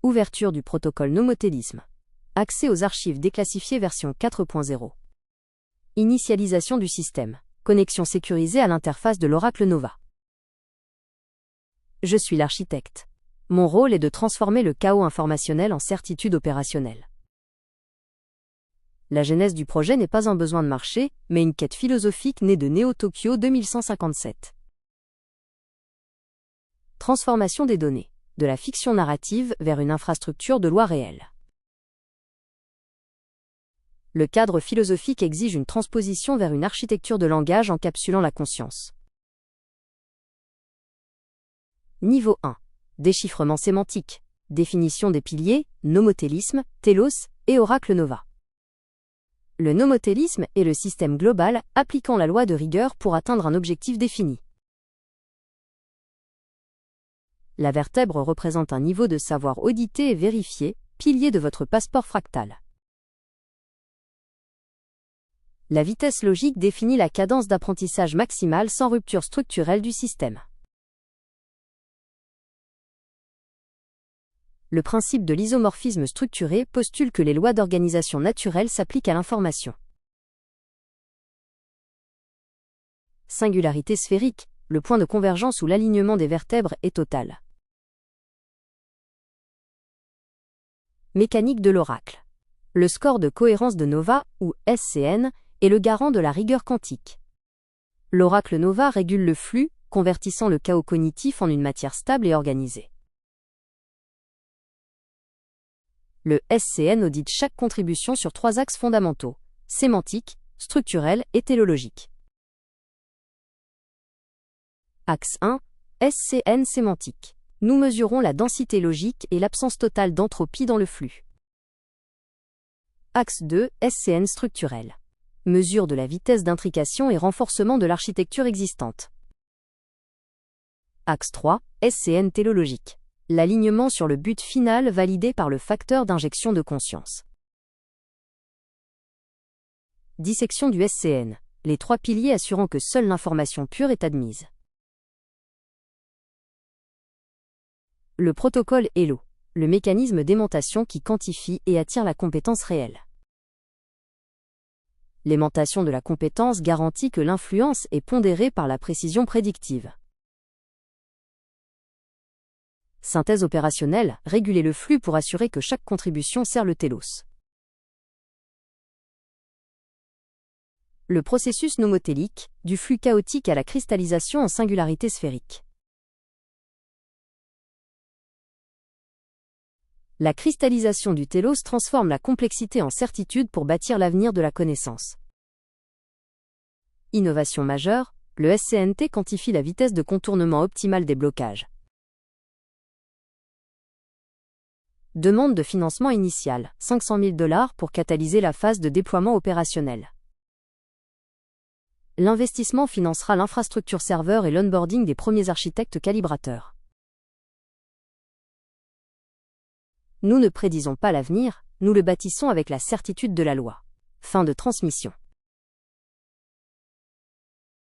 Ouverture du protocole Nomotélisme. Accès aux archives déclassifiées version 4.0. Initialisation du système. Connexion sécurisée à l'interface de l'Oracle Nova. Je suis l'architecte. Mon rôle est de transformer le chaos informationnel en certitude opérationnelle. La genèse du projet n'est pas un besoin de marché, mais une quête philosophique née de Neo Tokyo 2157. Transformation des données, de la fiction narrative vers une infrastructure de loi réelle. Le cadre philosophique exige une transposition vers une architecture de langage encapsulant la conscience. Niveau 1. Déchiffrement sémantique. Définition des piliers, nomotélisme, télos et oracle Nova. Le nomotélisme est le système global appliquant la loi de rigueur pour atteindre un objectif défini. La vertèbre représente un niveau de savoir audité et vérifié, pilier de votre passeport fractal. La vitesse logique définit la cadence d'apprentissage maximale sans rupture structurelle du système. Le principe de l'isomorphisme structuré postule que les lois d'organisation naturelle s'appliquent à l'information. Singularité sphérique, le point de convergence où l'alignement des vertèbres est total. Mécanique de l'oracle. Le score de cohérence de Nova, ou SCN, est le garant de la rigueur quantique. L'oracle Nova régule le flux, convertissant le chaos cognitif en une matière stable et organisée. Le SCN audite chaque contribution sur 3 axes fondamentaux, sémantique, structurel et téléologique. Axe 1, SCN sémantique. Nous mesurons la densité logique et l'absence totale d'entropie dans le flux. Axe 2, SCN structurel. Mesure de la vitesse d'intrication et renforcement de l'architecture existante. Axe 3, SCN téléologique. L'alignement sur le but final validé par le facteur d'injection de conscience. Dissection du SCN. Les 3 piliers assurant que seule l'information pure est admise. Le protocole ELO. Le mécanisme d'aimantation qui quantifie et attire la compétence réelle. L'aimantation de la compétence garantit que l'influence est pondérée par la précision prédictive. Synthèse opérationnelle, réguler le flux pour assurer que chaque contribution sert le télos. Le processus nomotélique, du flux chaotique à la cristallisation en singularité sphérique. La cristallisation du télos transforme la complexité en certitude pour bâtir l'avenir de la connaissance. Innovation majeure, le SCNT quantifie la vitesse de contournement optimale des blocages. Demande de financement initial, $500 000 pour catalyser la phase de déploiement opérationnel. L'investissement financera l'infrastructure serveur et l'onboarding des premiers architectes calibrateurs. Nous ne prédisons pas l'avenir, nous le bâtissons avec la certitude de la loi. Fin de transmission.